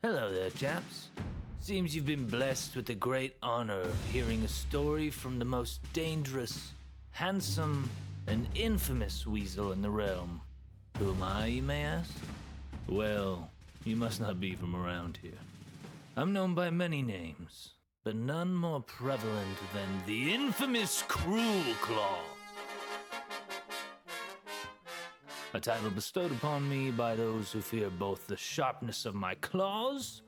Hello there, chaps. Seems you've been blessed with the great honor of hearing a story from the most dangerous, handsome, and infamous weasel in the realm. Who am I, you may ask? Well, you must not be from around here. I'm known by many names, but none more prevalent than the infamous Cruel Claw. A title bestowed upon me by those who fear both the sharpness of my claws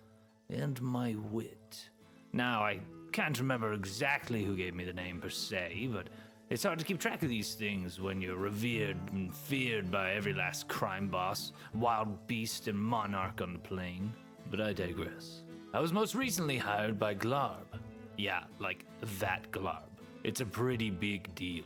and my wit. Now, I can't remember exactly who gave me the name per se, but it's hard to keep track of these things when you're revered and feared by every last crime boss, wild beast, and monarch on the plain. But I digress. I was most recently hired by Glarb. Yeah, like that Glarb. It's a pretty big deal.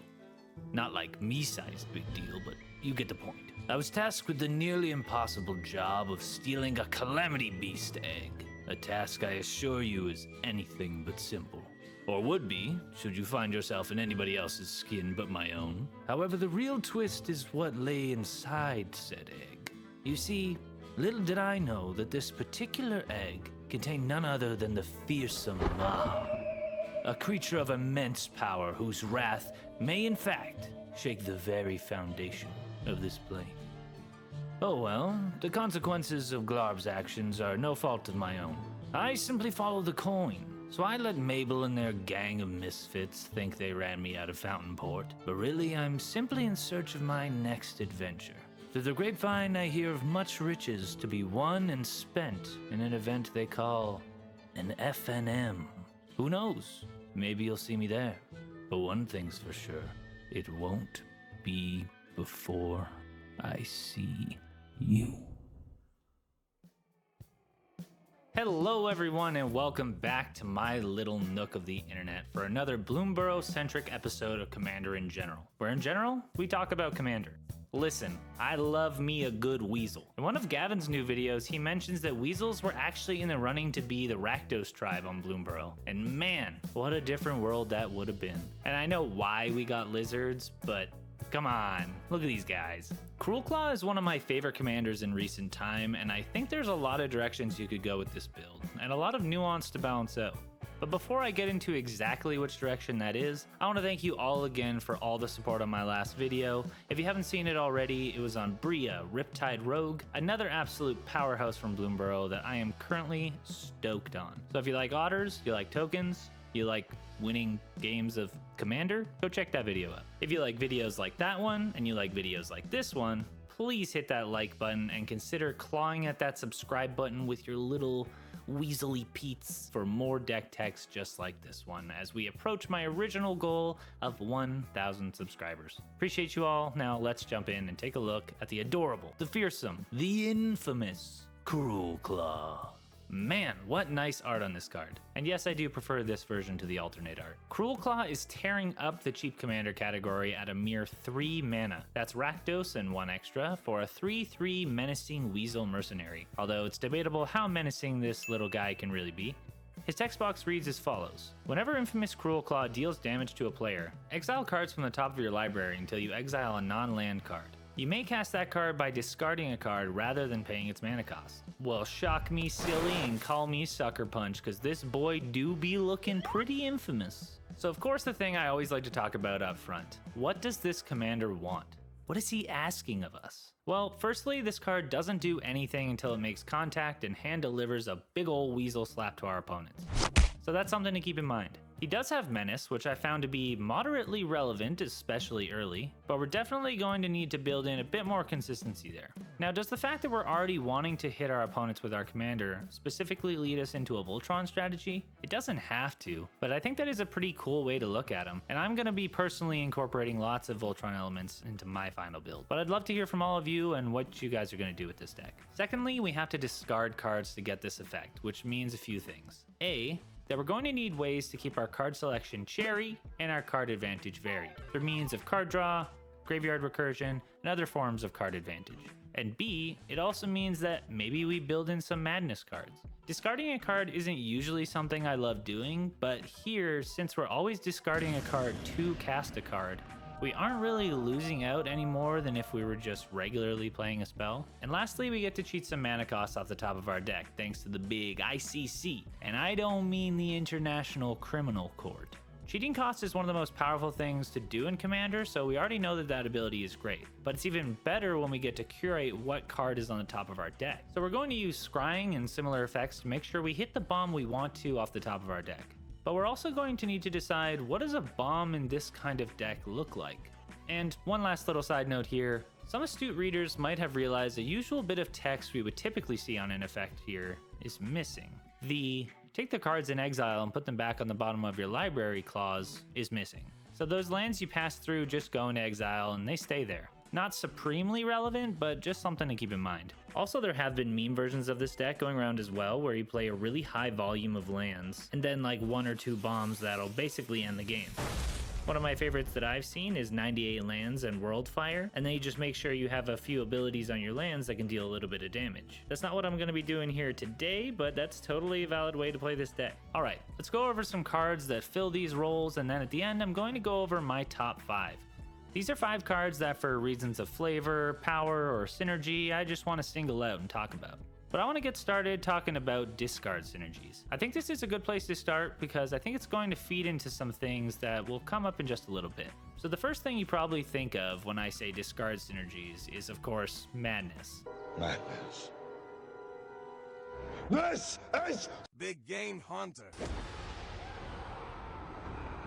Not like me-sized big deal, but you get the point. I was tasked with the nearly impossible job of stealing a Calamity Beast egg. A task I assure you is anything but simple. Or would be, should you find yourself in anybody else's skin but my own. However, the real twist is what lay inside said egg. You see, little did I know that this particular egg contained none other than the fearsome Maha, a creature of immense power whose wrath may in fact shake the very foundation of this plane. Oh well, the consequences of Glarb's actions are no fault of my own. I simply follow the coin. So I let Mabel and their gang of misfits think they ran me out of Fountainport, but really I'm simply in search of my next adventure. Through the grapevine I hear of much riches to be won and spent in an event they call an FNM. Who knows? Maybe you'll see me there. But one thing's for sure, it won't be before I see you. Hello everyone and welcome back to my little nook of the internet for another Bloom Burrow centric episode of Commander in General, where in general, we talk about Commander. Listen, I love me a good weasel. In one of Gavin's new videos, he mentions that weasels were actually in the running to be the Rakdos tribe on Bloom Burrow. And man, what a different world that would have been. And I know why we got lizards, but come on, look at these guys. Cruel Claw is one of my favorite commanders in recent time, and I think there's a lot of directions you could go with this build, and a lot of nuance to balance out. But before I get into exactly which direction that is, I want to thank you all again for all the support on my last video. If you haven't seen it already, it was on Bria, Riptide Rogue, another absolute powerhouse from Bloom Burrow that I am currently stoked on. So if you like otters, you like tokens, you like winning games of Commander, go check that video out. If you like videos like that one, and you like videos like this one, please hit that like button and consider clawing at that subscribe button with your little weaselly peats for more deck techs just like this one as we approach my original goal of 1,000 subscribers. Appreciate you all. Now let's jump in and take a look at the adorable, the fearsome, the infamous Cruel Claw. Man, what nice art on this card. And yes, I do prefer this version to the alternate art. Cruel Claw is tearing up the cheap commander category at a mere 3 mana. That's Rakdos and 1 extra for a 3/3 menacing weasel mercenary. Although it's debatable how menacing this little guy can really be. His text box reads as follows. Whenever infamous Cruel Claw deals damage to a player, exile cards from the top of your library until you exile a non-land card. You may cast that card by discarding a card rather than paying its mana cost. Well, shock me silly and call me Sucker Punch, cause this boy do be looking pretty infamous. So of course the thing I always like to talk about up front. What does this commander want? What is he asking of us? Well, firstly, this card doesn't do anything until it makes contact and hand delivers a big ol' weasel slap to our opponents. So that's something to keep in mind. He does have Menace, which I found to be moderately relevant, especially early, but we're definitely going to need to build in a bit more consistency there. Now, does the fact that we're already wanting to hit our opponents with our commander specifically lead us into a Voltron strategy? It doesn't have to, but I think that is a pretty cool way to look at him, and I'm going to be personally incorporating lots of Voltron elements into my final build. But I'd love to hear from all of you and what you guys are going to do with this deck. Secondly, we have to discard cards to get this effect, which means a few things. That we're going to need ways to keep our card selection cherry and our card advantage varied through means of card draw, graveyard recursion, and other forms of card advantage. And B, it also means that maybe we build in some madness cards. Discarding a card isn't usually something I love doing, but here, since we're always discarding a card to cast a card, We aren't really losing out any more than if we were just regularly playing a spell. And lastly, we get to cheat some mana costs off the top of our deck thanks to the big ICC. And I don't mean the International Criminal Court. Cheating cost is one of the most powerful things to do in Commander, so we already know that that ability is great. But it's even better when we get to curate what card is on the top of our deck. So we're going to use scrying and similar effects to make sure we hit the bomb we want to off the top of our deck. But we're also going to need to decide, what does a bomb in this kind of deck look like? And one last little side note here, some astute readers might have realized the usual bit of text we would typically see on an effect here is missing. The "take the cards in exile and put them back on the bottom of your library" clause is missing. So those lands you pass through just go into exile and they stay there. Not supremely relevant, but just something to keep in mind. Also, there have been meme versions of this deck going around as well, where you play a really high volume of lands, and then like 1 or 2 bombs that'll basically end the game. One of my favorites that I've seen is 98 lands and Worldfire, and then you just make sure you have a few abilities on your lands that can deal a little bit of damage. That's not what I'm going to be doing here today, but that's totally a valid way to play this deck. Alright, let's go over some cards that fill these roles, and then at the end I'm going to go over my top 5. These are 5 cards that for reasons of flavor, power, or synergy, I just want to single out and talk about. But I want to get started talking about discard synergies. I think this is a good place to start because I think it's going to feed into some things that will come up in just a little bit. So the first thing you probably think of when I say discard synergies is, of course, madness. Madness. This is Big Game Hunter.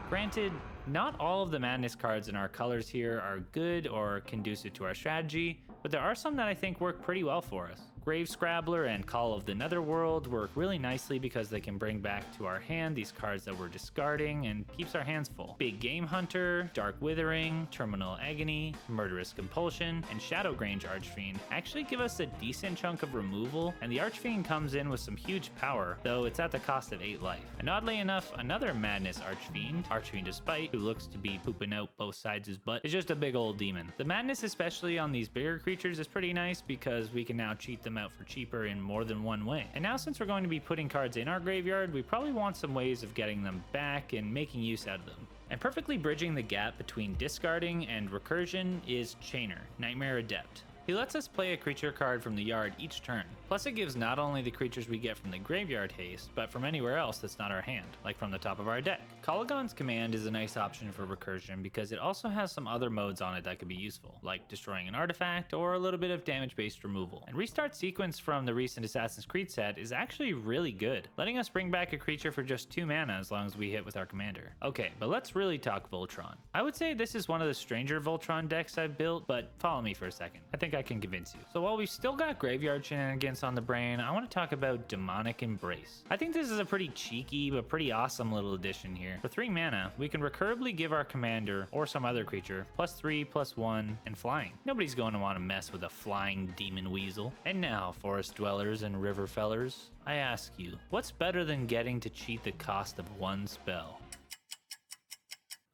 Granted, not all of the madness cards in our colors here are good or conducive to our strategy, but there are some that I think work pretty well for us. Grave Scrabbler and Call of the Netherworld work really nicely because they can bring back to our hand these cards that we're discarding and keeps our hands full. Big Game Hunter, Dark Withering, Terminal Agony, Murderous Compulsion, and Shadowgrange Archfiend actually give us a decent chunk of removal, and the Archfiend comes in with some huge power, though it's at the cost of 8 life. And oddly enough, another madness Archfiend of Spite, who looks to be pooping out both sides his butt, is just a big old demon. The madness, especially on these bigger creatures, is pretty nice because we can now cheat them out for cheaper in more than one way. And now since we're going to be putting cards in our graveyard, we probably want some ways of getting them back and making use out of them. And perfectly bridging the gap between discarding and recursion is Chainer, Nightmare Adept. He lets us play a creature card from the yard each turn. Plus it gives not only the creatures we get from the graveyard haste, but from anywhere else that's not our hand, like from the top of our deck. Kolaghan's Command is a nice option for recursion because it also has some other modes on it that could be useful, like destroying an artifact or a little bit of damage-based removal. And Restart Sequence from the recent Assassin's Creed set is actually really good, letting us bring back a creature for just 2 mana as long as we hit with our commander. Okay, but let's really talk Voltron. I would say this is one of the stranger Voltron decks I've built, but follow me for a second. I think I can convince you. So while we've still got graveyard shenanigans on the brain, I want to talk about Demonic Embrace. I think this is a pretty cheeky but pretty awesome little addition here. For 3 mana, we can recurribly give our commander or some other creature +3, +1, and flying. Nobody's going to want to mess with a flying demon weasel. And now, forest dwellers and river fellers, I ask you, what's better than getting to cheat the cost of 1 spell?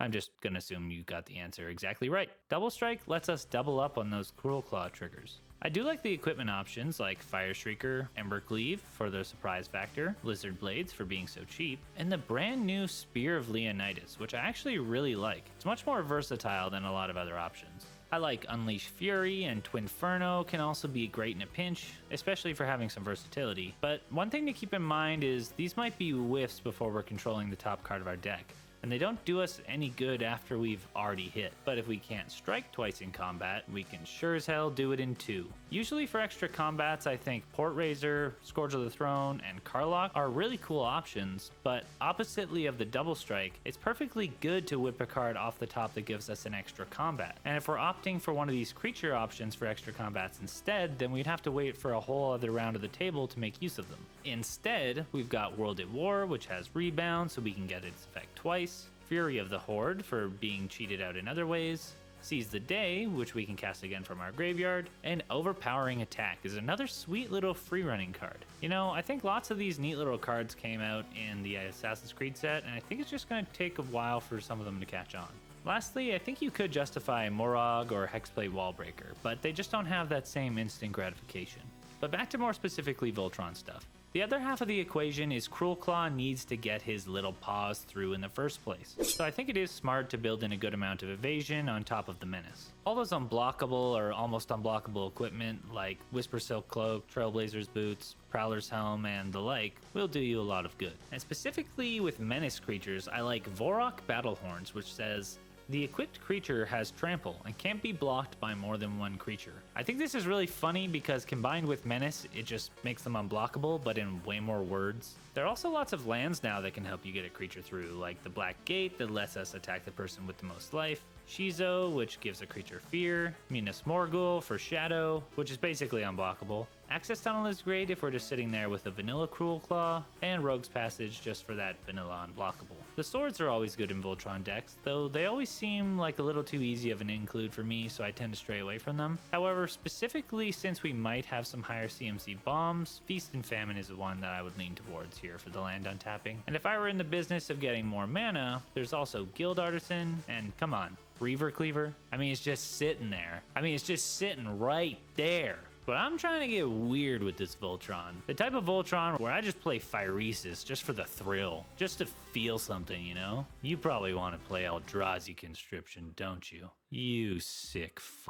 I'm just gonna assume you got the answer exactly right. Double Strike lets us double up on those Cruel Claw triggers. I do like the equipment options like Fire Shrieker, Ember Cleave for the surprise factor, Lizard Blades for being so cheap, and the brand new Spear of Leonidas, which I actually really like. It's much more versatile than a lot of other options. I like Unleash Fury, and Twinferno can also be great in a pinch, especially for having some versatility. But one thing to keep in mind is these might be whiffs before we're controlling the top card of our deck, and they don't do us any good after we've already hit. But if we can't strike twice in combat, we can sure as hell do it in 2. Usually for extra combats, I think Portraiser, Scourge of the Throne, and Karlach are really cool options, but oppositely of the double strike, it's perfectly good to whip a card off the top that gives us an extra combat. And if we're opting for one of these creature options for extra combats instead, then we'd have to wait for a whole other round of the table to make use of them. Instead, we've got World at War, which has rebound so we can get its effect twice, Fury of the Horde for being cheated out in other ways, Seize the Day, which we can cast again from our graveyard, and Overpowering Attack is another sweet little free running card. You know, I think lots of these neat little cards came out in the Assassin's Creed set, and I think it's just going to take a while for some of them to catch on. Lastly, I think you could justify Morog or Hexblade Wallbreaker, but they just don't have that same instant gratification. But back to more specifically Voltron stuff. The other half of the equation is Cruel Claw needs to get his little paws through in the first place, so I think it is smart to build in a good amount of evasion on top of the menace. All those unblockable or almost unblockable equipment like Whisper Silk Cloak, Trailblazer's Boots, Prowler's Helm, and the like will do you a lot of good. And specifically with menace creatures, I like Vorok Battlehorns, which says, the equipped creature has trample and can't be blocked by more than one creature. I think this is really funny because combined with menace, it just makes them unblockable, but in way more words. There are also lots of lands now that can help you get a creature through, like the Black Gate that lets us attack the person with the most life, Shizo, which gives a creature fear, Minas Morgul for Shadow, which is basically unblockable. Access Tunnel is great if we're just sitting there with a vanilla Cruel Claw, and Rogue's Passage just for that vanilla unblockable. The swords are always good in Voltron decks, though they always seem like a little too easy of an include for me, so I tend to stray away from them. However, specifically since we might have some higher CMC bombs, Feast and Famine is the one that I would lean towards here for the land untapping. And if I were in the business of getting more mana, there's also Guild Artisan, and come on, Reaver Cleaver? I mean, it's just sitting there. It's just sitting right there. But I'm trying to get weird with this Voltron. The type of Voltron where I just play Phyresis just for the thrill. Just to feel something, you know? You probably want to play Eldrazi Conscription, don't you? You sick f***.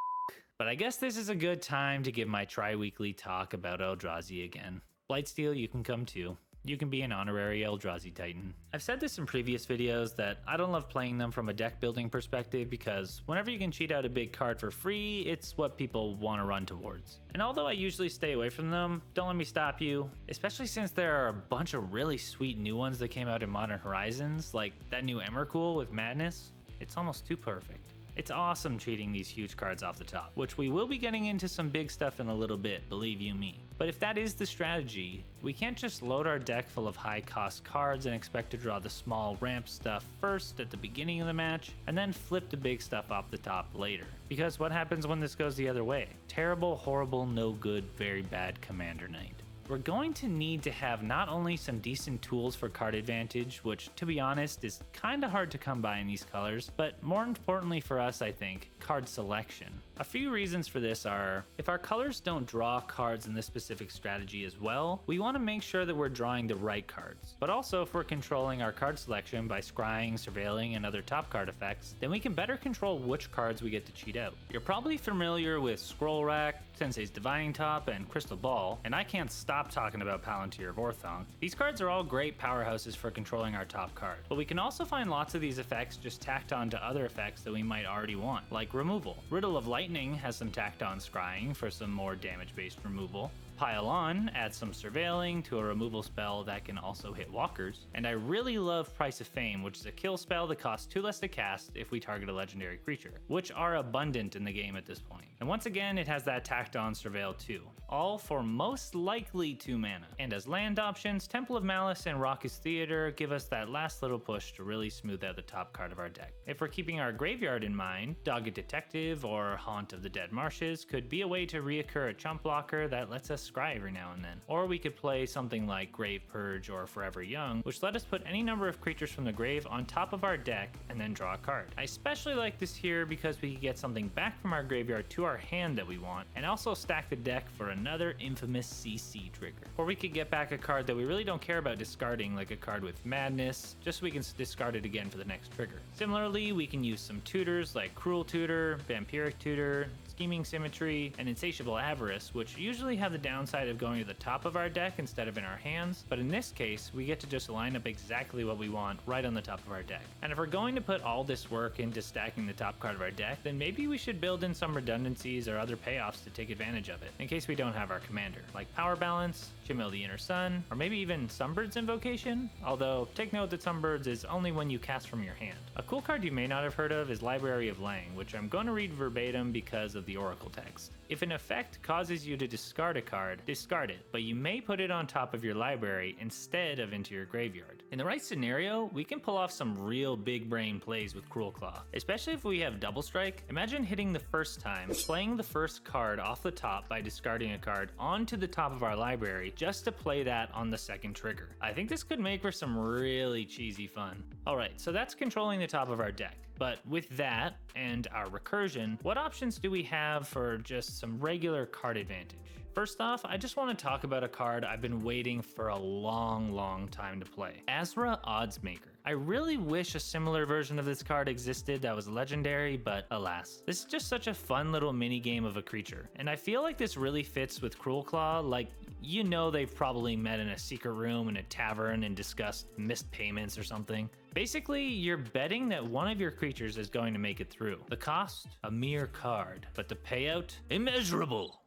But I guess this is a good time to give my tri-weekly talk about Eldrazi again. Blightsteel, you can come too. You can be an honorary Eldrazi Titan. I've said this in previous videos that I don't love playing them from a deck building perspective because whenever you can cheat out a big card for free, it's what people want to run towards. And although I usually stay away from them, don't let me stop you, especially since there are a bunch of really sweet new ones that came out in Modern Horizons, like that new Emrakul with Madness. It's almost too perfect. It's awesome cheating these huge cards off the top, which we will be getting into some big stuff in a little bit, believe you me. But if that is the strategy, we can't just load our deck full of high cost cards and expect to draw the small ramp stuff first at the beginning of the match, and then flip the big stuff off the top later. Because what happens when this goes the other way? Terrible, horrible, no good, very bad Commander Night. We're going to need to have not only some decent tools for card advantage, which to be honest is kinda hard to come by in these colors, but more importantly for us I think, card selection. A few reasons for this are, if our colors don't draw cards in this specific strategy as well, we want to make sure that we're drawing the right cards. But also if we're controlling our card selection by scrying, surveilling, and other top card effects, then we can better control which cards we get to cheat out. You're probably familiar with Scroll Rack, Sensei's Divining Top, and Crystal Ball, and I can't stop talking about Palantir of Orthonk. These cards are all great powerhouses for controlling our top card, but we can also find lots of these effects just tacked on to other effects that we might already want, like removal. Riddle of Lightning has some tacked on scrying for some more damage-based removal. Pile On adds some surveilling to a removal spell that can also hit walkers. And I really love Price of Fame, which is a kill spell that costs 2 less to cast if we target a legendary creature, which are abundant in the game at this point. And once again, it has that tacked on surveil too, all for most likely 2 mana. And as land options, Temple of Malice and Raucous Theater give us that last little push to really smooth out the top card of our deck. If we're keeping our graveyard in mind, Dogged Detective or Haunt of the Dead Marshes could be a way to reoccur a chump blocker that lets us scry every now and then. Or we could play something like Grave Purge or Forever Young, which let us put any number of creatures from the grave on top of our deck and then draw a card. I especially like this here because we can get something back from our graveyard to our hand that we want, and also stack the deck for another infamous CC trigger. Or we could get back a card that we really don't care about discarding, like a card with Madness, just so we can discard it again for the next trigger. Similarly, we can use some tutors like Cruel Tutor, Vampiric Tutor, Scheming Symmetry, and Insatiable Avarice, which usually have the downside of going to the top of our deck instead of in our hands, but in this case, we get to just line up exactly what we want right on the top of our deck. And if we're going to put all this work into stacking the top card of our deck, then maybe we should build in some redundancies or other payoffs to take advantage of it, in case we don't have our commander, like Power Balance, Chimil the Inner Sun, or maybe even Sunbird's Invocation, although take note that Sunbird's is only when you cast from your hand. A cool card you may not have heard of is Library of Lang, which I'm going to read verbatim because of the Oracle text. If an effect causes you to discard a card, discard it, but you may put it on top of your library instead of into your graveyard. In the right scenario, we can pull off some real big brain plays with Cruel Claw, especially if we have Double Strike. Imagine hitting the first time, playing the first card off the top by discarding a card onto the top of our library just to play that on the second trigger. I think this could make for some really cheesy fun. Alright, so that's controlling the top of our deck. But with that and our recursion, what options do we have for just some regular card advantage? First off, I just want to talk about a card I've been waiting for a long time to play. Azra Oddsmaker. I really wish a similar version of this card existed that was legendary, but alas. This is just such a fun little mini game of a creature, and I feel like this really fits with Cruel Claw. Like, you know, they've probably met in a secret room in a tavern and discussed missed payments or something. Basically, you're betting that one of your creatures is going to make it through. The cost? A mere card, but the payout? Immeasurable.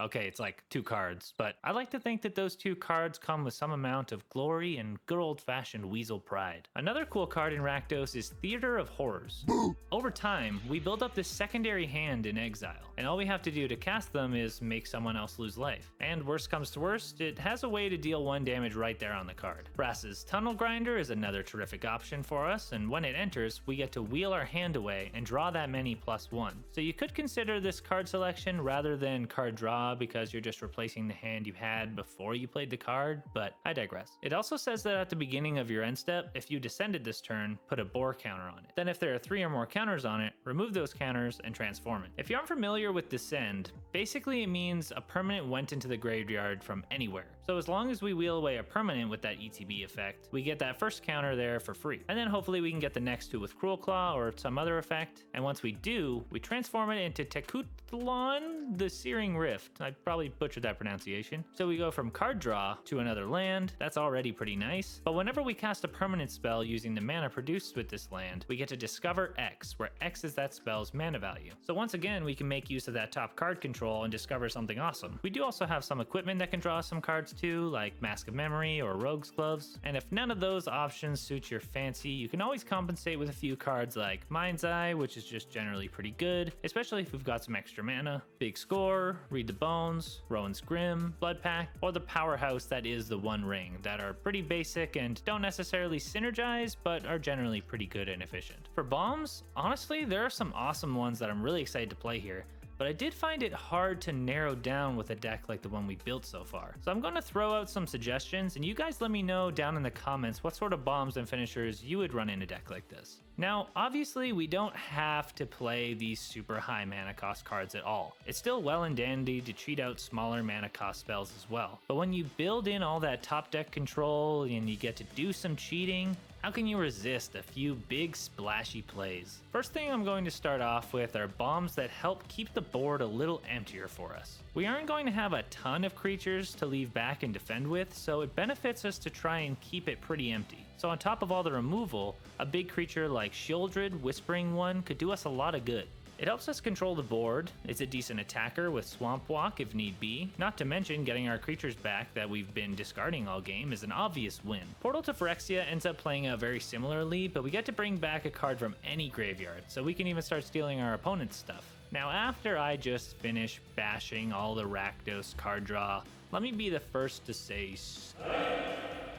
Okay, it's like 2 cards, but I like to think that those 2 cards come with some amount of glory and good old-fashioned weasel pride. Another cool card in Rakdos is Theater of Horrors. Over time, we build up this secondary hand in exile, and all we have to do to cast them is make someone else lose life. And worst comes to worst, it has a way to deal 1 damage right there on the card. Brass's Tunnel Grinder is another terrific option for us, and when it enters, we get to wheel our hand away and draw that many +1. So you could consider this card selection rather than card draw, because you're just replacing the hand you had before you played the card, but I digress. It also says that at the beginning of your end step, if you descended this turn, put a boar counter on it. Then if there are 3 or more counters on it, remove those counters and transform it. If you aren't familiar with descend, basically it means a permanent went into the graveyard from anywhere. So as long as we wheel away a permanent with that ETB effect, we get that first counter there for free. And then hopefully we can get the next 2 with Cruel Claw or some other effect. And once we do, we transform it into Tekutlon, the Searing Rift. I probably butchered that pronunciation. So we go from card draw to another land. That's already pretty nice. But whenever we cast a permanent spell using the mana produced with this land, we get to discover X, where X is that spell's mana value. So once again, we can make use of that top card control and discover something awesome. We do also have some equipment that can draw some cards too, like Mask of Memory or Rogue's Gloves. And if none of those options suit your fancy, you can always compensate with a few cards like Mind's Eye, which is just generally pretty good, especially if we've got some extra mana, Big Score, Read the Bones, Rowan's Grim, Blood Pact, or the powerhouse that is the One Ring, that are pretty basic and don't necessarily synergize, but are generally pretty good and efficient. For bombs, honestly, there are some awesome ones that I'm really excited to play here, but I did find it hard to narrow down with a deck like the one we built so far. So I'm going to throw out some suggestions, and you guys let me know down in the comments what sort of bombs and finishers you would run in a deck like this. Now, obviously, we don't have to play these super high mana cost cards at all. It's still well and dandy to cheat out smaller mana cost spells as well. But when you build in all that top deck control and you get to do some cheating, how can you resist a few big splashy plays? First thing I'm going to start off with are bombs that help keep the board a little emptier for us. We aren't going to have a ton of creatures to leave back and defend with, so it benefits us to try and keep it pretty empty. So on top of all the removal, a big creature like Shieldred, Whispering One, could do us a lot of good. It helps us control the board, it's a decent attacker with Swamp Walk if need be, not to mention getting our creatures back that we've been discarding all game is an obvious win. Portal to Phyrexia ends up playing out very similarly, but we get to bring back a card from any graveyard, so we can even start stealing our opponent's stuff. Now after I just finish bashing all the Rakdos card draw, let me be the first to say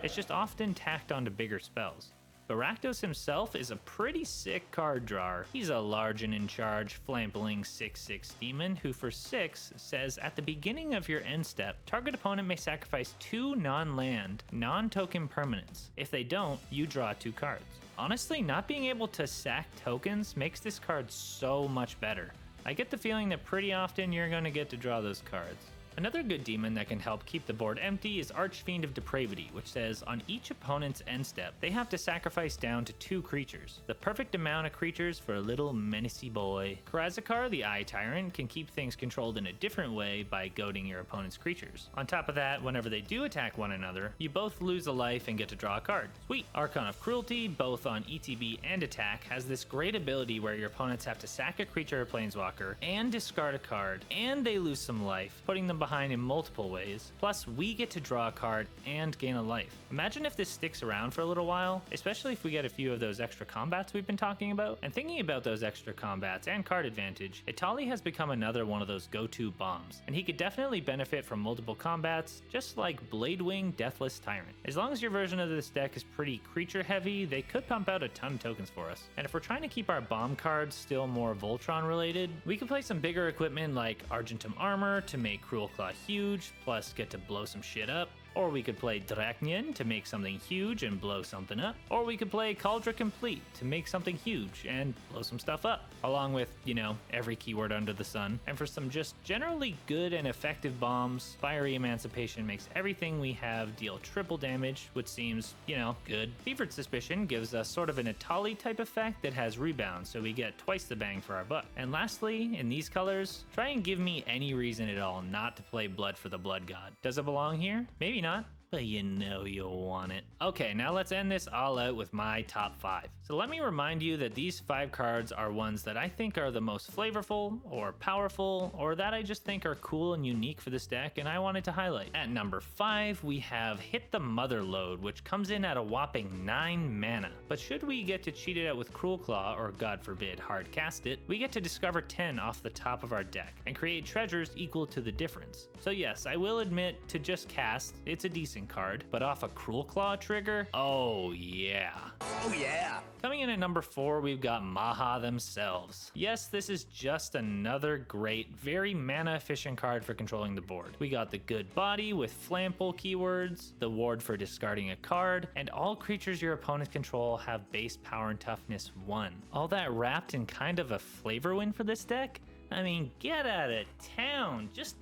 it's just often tacked onto bigger spells. But Rakdos himself is a pretty sick card drawer. He's a large and in charge, flampling 6/6 demon who for 6 says at the beginning of your end step, target opponent may sacrifice 2 non-land, non-token permanents. If they don't, you draw 2 cards. Honestly, not being able to sack tokens makes this card so much better. I get the feeling that pretty often you're going to get to draw those cards. Another good demon that can help keep the board empty is Archfiend of Depravity, which says on each opponent's end step, they have to sacrifice down to 2 creatures. The perfect amount of creatures for a little menacey boy. Karazakar, the Eye Tyrant, can keep things controlled in a different way by goading your opponent's creatures. On top of that, whenever they do attack one another, you both lose a life and get to draw a card. Sweet! Archon of Cruelty, both on ETB and attack, has this great ability where your opponents have to sack a creature or planeswalker and discard a card, and they lose some life, putting them behind in multiple ways. Plus, we get to draw a card and gain a life. Imagine if this sticks around for a little while, especially if we get a few of those extra combats we've been talking about. And thinking about those extra combats and card advantage, Itali has become another one of those go-to bombs, and he could definitely benefit from multiple combats, just like Bladewing Deathless Tyrant. As long as your version of this deck is pretty creature heavy, they could pump out a ton of tokens for us. And if we're trying to keep our bomb cards still more Voltron related, we can play some bigger equipment like Argentum Armor to make Cruel Claw huge, plus get to blow some shit up. Or we could play Draknian to make something huge and blow something up. Or we could play Cauldra Complete to make something huge and blow some stuff up. Along with, every keyword under the sun. And for some just generally good and effective bombs, Fiery Emancipation makes everything we have deal triple damage, which seems, good. Fevered Suspicion gives us sort of an Atali type effect that has rebound, so we get twice the bang for our buck. And lastly, in these colors, try and give me any reason at all not to play Blood for the Blood God. Does it belong here? Maybe not, but you'll want it. Okay, now let's end this all out with my top 5. So let me remind you that these 5 cards are ones that I think are the most flavorful or powerful, or that I just think are cool and unique for this deck and I wanted to highlight. At number 5, we have Hit the Mother Load, which comes in at a whopping 9 mana. But should we get to cheat it out with Cruel Claw, or God forbid, hard cast it, we get to discover 10 off the top of our deck and create treasures equal to the difference. So yes, I will admit, to just cast, it's a decent card, but off a Cruel Claw trigger, oh yeah. Oh yeah. Coming in at number 4, we've got Maha themselves. Yes, this is just another great, very mana efficient card for controlling the board. We got the good body with flample keywords, the ward for discarding a card, and all creatures your opponents control have base power and toughness 1. All that wrapped in kind of a flavor win for this deck? I mean, get out of town. Just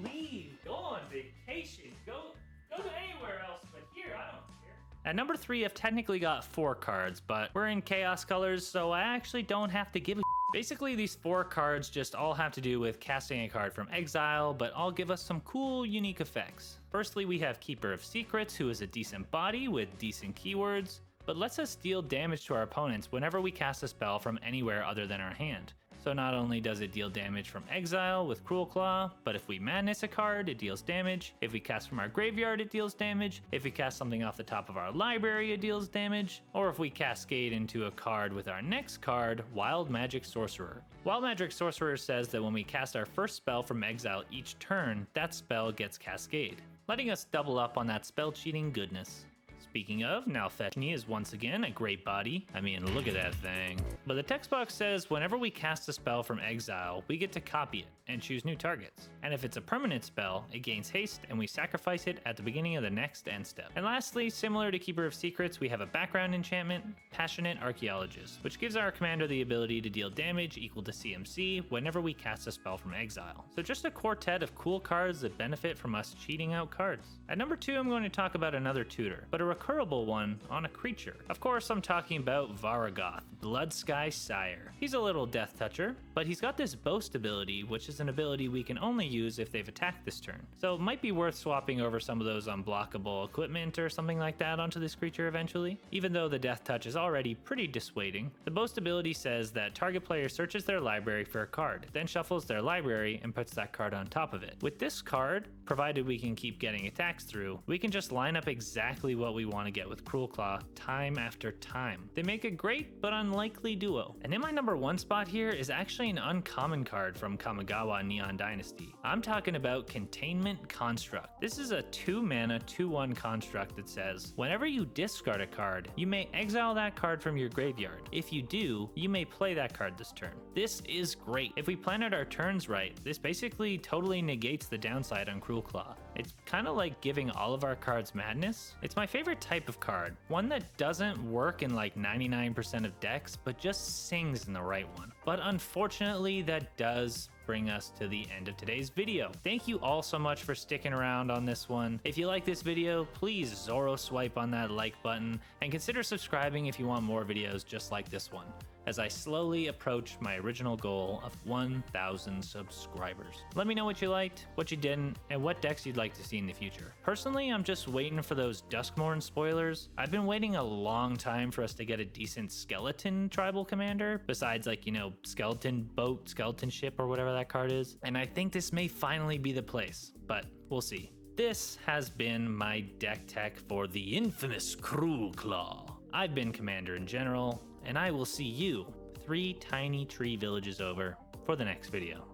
leave. Go on vacation. Go to anywhere else but here. I don't care. At number 3, I've technically got 4 cards, but we're in chaos colors, so I actually don't have to give a Basically, these 4 cards just all have to do with casting a card from exile, but all give us some cool, unique effects. Firstly, we have Keeper of Secrets, who is a decent body with decent keywords, but lets us deal damage to our opponents whenever we cast a spell from anywhere other than our hand. So not only does it deal damage from exile with Cruel Claw, but if we madness a card, it deals damage. If we cast from our graveyard, it deals damage. If we cast something off the top of our library, it deals damage. Or if we cascade into a card with our next card, Wild Magic Sorcerer. Wild Magic Sorcerer says that when we cast our first spell from exile each turn, that spell gets cascade, letting us double up on that spell cheating goodness. Speaking of, Nalfethni is once again a great body. I mean, look at that thing. But the text box says whenever we cast a spell from exile, we get to copy it and choose new targets. And if it's a permanent spell, it gains haste and we sacrifice it at the beginning of the next end step. And lastly, similar to Keeper of Secrets, we have a background enchantment, Passionate Archaeologist, which gives our commander the ability to deal damage equal to CMC whenever we cast a spell from exile. So just a quartet of cool cards that benefit from us cheating out cards. At number 2, I'm going to talk about another tutor, but a recurable one on a creature. Of course, I'm talking about Varagoth, Bloodsky Sire. He's a little death toucher, but he's got this boast ability, which is an ability we can only use if they've attacked this turn. So it might be worth swapping over some of those unblockable equipment or something like that onto this creature eventually. Even though the death touch is already pretty dissuading, the boast ability says that target player searches their library for a card, then shuffles their library and puts that card on top of it. With this card, provided we can keep getting attacks through, we can just line up exactly what we want to get with Cruel Claw time after time. They make a great but unlikely duo. And in my number 1 spot here is actually an uncommon card from Kamigawa Neon Dynasty. I'm talking about Containment Construct. This is a 2-mana 2/1 construct that says whenever you discard a card, you may exile that card from your graveyard. If you do, you may play that card this turn. This is great. If we plan out our turns right, this basically totally negates the downside on Cruel Claw. It's kind of like giving all of our cards madness. It's my favorite type of card, one that doesn't work in like 99% of decks, but just sings in the right one. But unfortunately, that does bring us to the end of today's video. Thank you all so much for sticking around on this one. If you like this video, please Zoro swipe on that like button and consider subscribing if you want more videos just like this one, as I slowly approach my original goal of 1,000 subscribers. Let me know what you liked, what you didn't, and what decks you'd like to see in the future. Personally, I'm just waiting for those Duskmourn spoilers. I've been waiting a long time for us to get a decent skeleton tribal commander, besides like, skeleton boat, skeleton ship, or whatever that card is. And I think this may finally be the place, but we'll see. This has been my deck tech for the infamous Cruel Claw. I've been Commander in General, and I will see you 3 tiny tree villages over for the next video.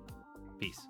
Peace.